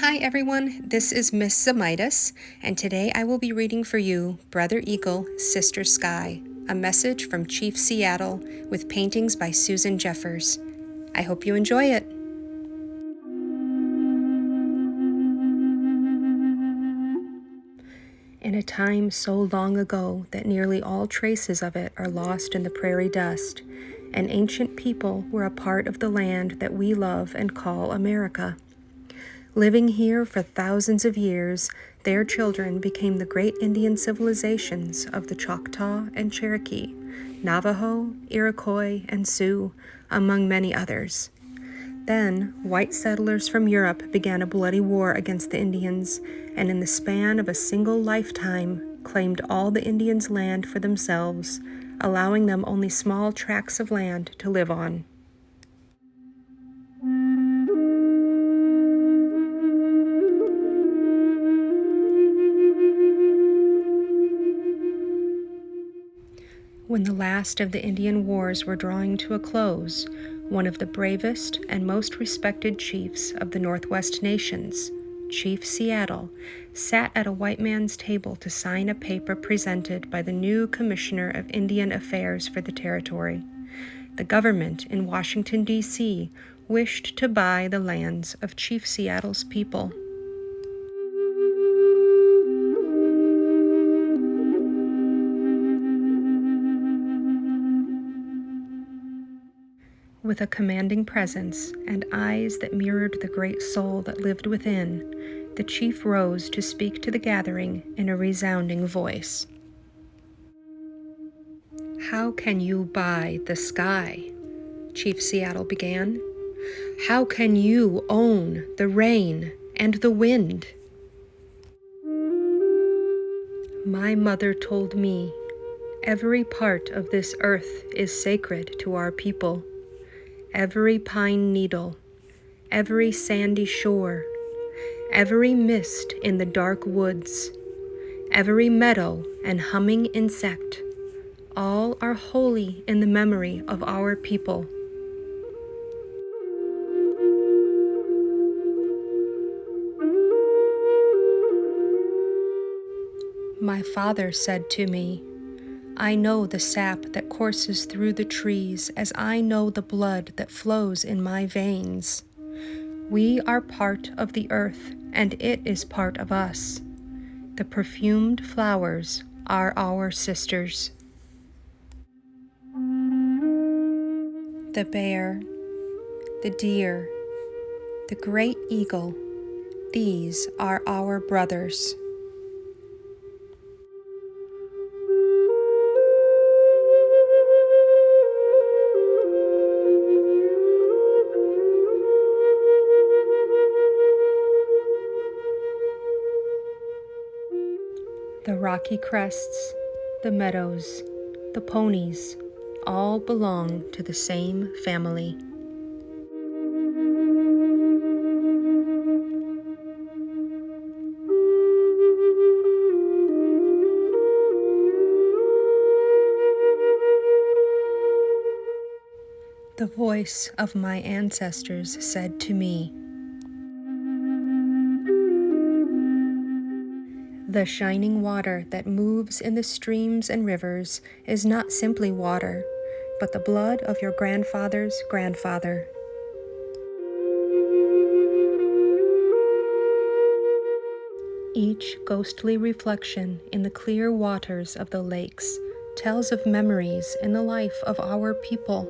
Hi everyone, this is Miss Zamitis, and today I will be reading for you Brother Eagle, Sister Sky, a message from Chief Seattle with paintings by Susan Jeffers. I hope you enjoy it. In a time so long ago that nearly all traces of it are lost in the prairie dust, an ancient people were a part of the land that we love and call America. Living here for thousands of years, their children became the great Indian civilizations of the Choctaw and Cherokee, Navajo, Iroquois, and Sioux, among many others. Then, white settlers from Europe began a bloody war against the Indians, and in the span of a single lifetime, claimed all the Indians' land for themselves, allowing them only small tracts of land to live on. When the last of the Indian wars were drawing to a close, one of the bravest and most respected chiefs of the Northwest nations, Chief Seattle, sat at a white man's table to sign a paper presented by the new Commissioner of Indian Affairs for the territory. The government in Washington, D.C., wished to buy the lands of Chief Seattle's people. With a commanding presence and eyes that mirrored the great soul that lived within, the chief rose to speak to the gathering in a resounding voice. "How can you buy the sky?" Chief Seattle began. "How can you own the rain and the wind?" My mother told me, every part of this earth is sacred to our people. Every pine needle, every sandy shore, every mist in the dark woods, every meadow and humming insect, all are holy in the memory of our people. My father said to me, "I know the sap that courses through the trees as I know the blood that flows in my veins. We are part of the earth, and it is part of us. The perfumed flowers are our sisters." The bear, the deer, the great eagle, these are our brothers. The rocky crests, the meadows, the ponies, all belong to the same family. The voice of my ancestors said to me, "The shining water that moves in the streams and rivers is not simply water, but the blood of your grandfather's grandfather." Each ghostly reflection in the clear waters of the lakes tells of memories in the life of our people.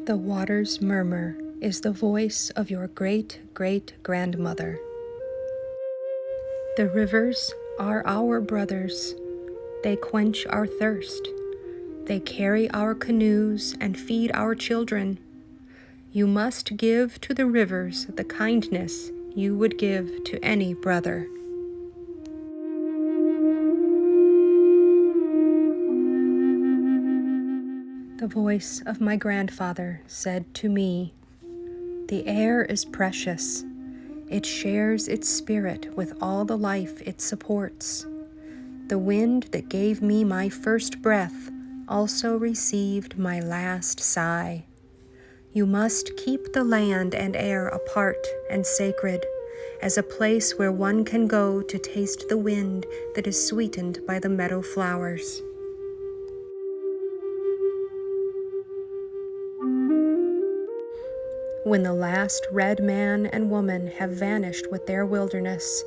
The water's murmur is the voice of your great-great-grandmother. The rivers are our brothers. They quench our thirst. They carry our canoes and feed our children. You must give to the rivers the kindness you would give to any brother. The voice of my grandfather said to me, "The air is precious. It shares its spirit with all the life it supports. The wind that gave me my first breath also received my last sigh. You must keep the land and air apart and sacred, as a place where one can go to taste the wind that is sweetened by the meadow flowers. When the last red man and woman have vanished with their wilderness,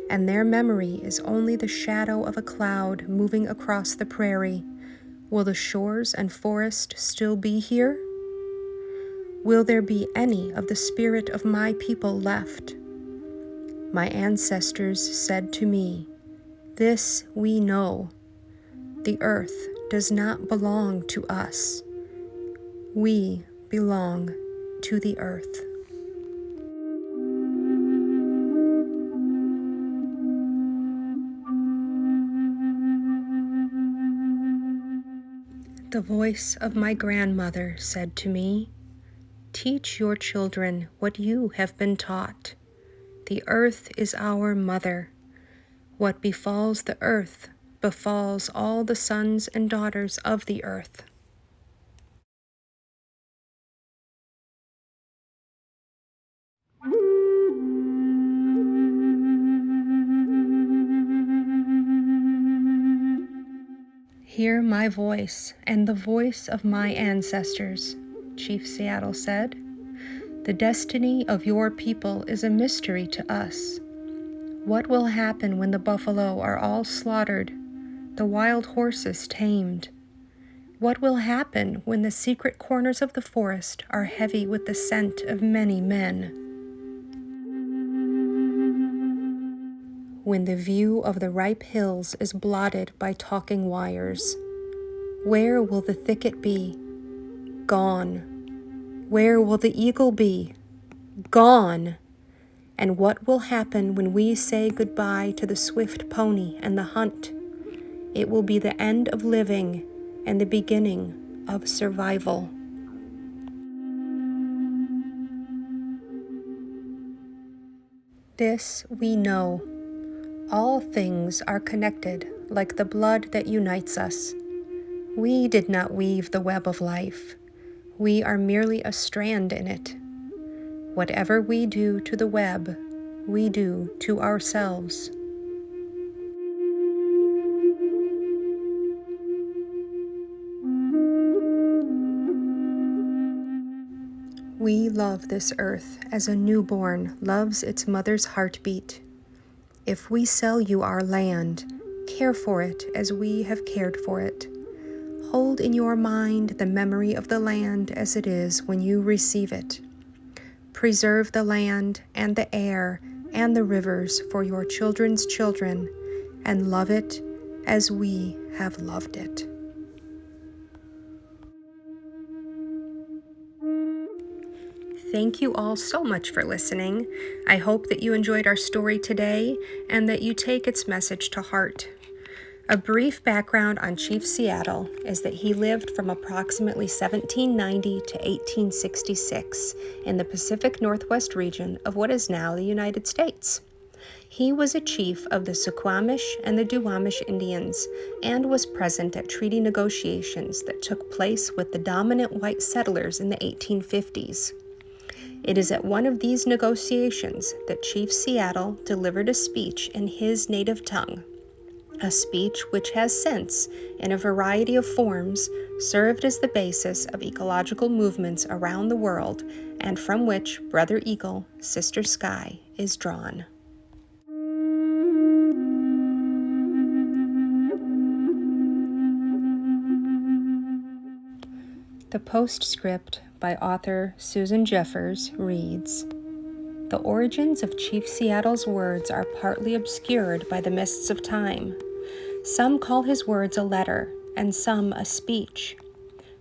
and their memory is only the shadow of a cloud moving across the prairie, will the shores and forest still be here? Will there be any of the spirit of my people left? My ancestors said to me, "This we know. The earth does not belong to us. We belong to the earth." The voice of my grandmother said to me, "Teach your children what you have been taught. The earth is our mother. What befalls the earth befalls all the sons and daughters of the earth." "Hear my voice and the voice of my ancestors," Chief Seattle said. "The destiny of your people is a mystery to us. What will happen when the buffalo are all slaughtered, the wild horses tamed? What will happen when the secret corners of the forest are heavy with the scent of many men? When the view of the ripe hills is blotted by talking wires, where will the thicket be? Gone. Where will the eagle be? Gone. And what will happen when we say goodbye to the swift pony and the hunt? It will be the end of living and the beginning of survival." This we know. All things are connected like the blood that unites us. We did not weave the web of life. We are merely a strand in it. Whatever we do to the web, we do to ourselves. We love this earth as a newborn loves its mother's heartbeat. If we sell you our land, care for it as we have cared for it. Hold in your mind the memory of the land as it is when you receive it. Preserve the land and the air and the rivers for your children's children, and love it as we have loved it. Thank you all so much for listening. I hope that you enjoyed our story today and that you take its message to heart. A brief background on Chief Seattle is that he lived from approximately 1790 to 1866 in the Pacific Northwest region of what is now the United States. He was a chief of the Suquamish and the Duwamish Indians and was present at treaty negotiations that took place with the dominant white settlers in the 1850s. It is at one of these negotiations that Chief Seattle delivered a speech in his native tongue, a speech which has since, in a variety of forms, served as the basis of ecological movements around the world and from which Brother Eagle, Sister Sky is drawn. The postscript by author Susan Jeffers reads, "The origins of Chief Seattle's words are partly obscured by the mists of time. Some call his words a letter, and some a speech.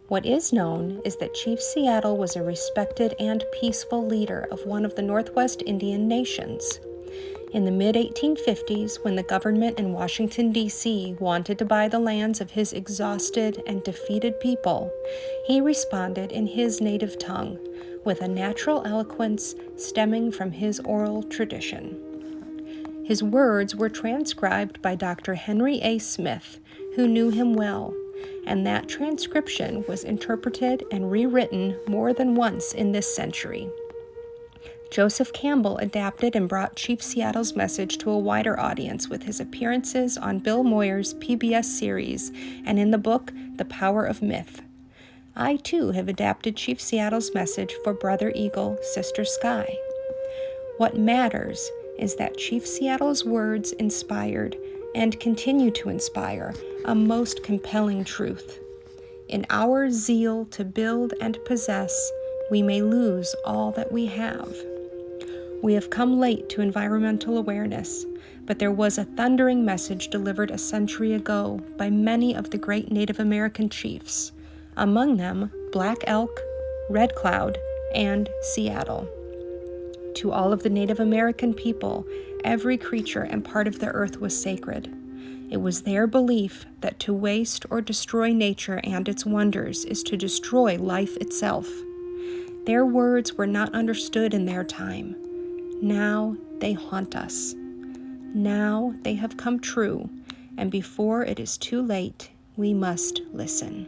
What is known is that Chief Seattle was a respected and peaceful leader of one of the Northwest Indian nations. In the mid-1850s, when the government in Washington, D.C. wanted to buy the lands of his exhausted and defeated people, he responded in his native tongue, with a natural eloquence stemming from his oral tradition. His words were transcribed by Dr. Henry A. Smith, who knew him well, and that transcription was interpreted and rewritten more than once in this century. Joseph Campbell adapted and brought Chief Seattle's message to a wider audience with his appearances on Bill Moyer's PBS series and in the book The Power of Myth. I, too, have adapted Chief Seattle's message for Brother Eagle, Sister Sky. What matters is that Chief Seattle's words inspired and continue to inspire a most compelling truth. In our zeal to build and possess, we may lose all that we have. We have come late to environmental awareness, but there was a thundering message delivered a century ago by many of the great Native American chiefs, among them Black Elk, Red Cloud, and Seattle. To all of the Native American people, every creature and part of the earth was sacred. It was their belief that to waste or destroy nature and its wonders is to destroy life itself. Their words were not understood in their time. Now they haunt us. Now they have come true, and before it is too late, we must listen.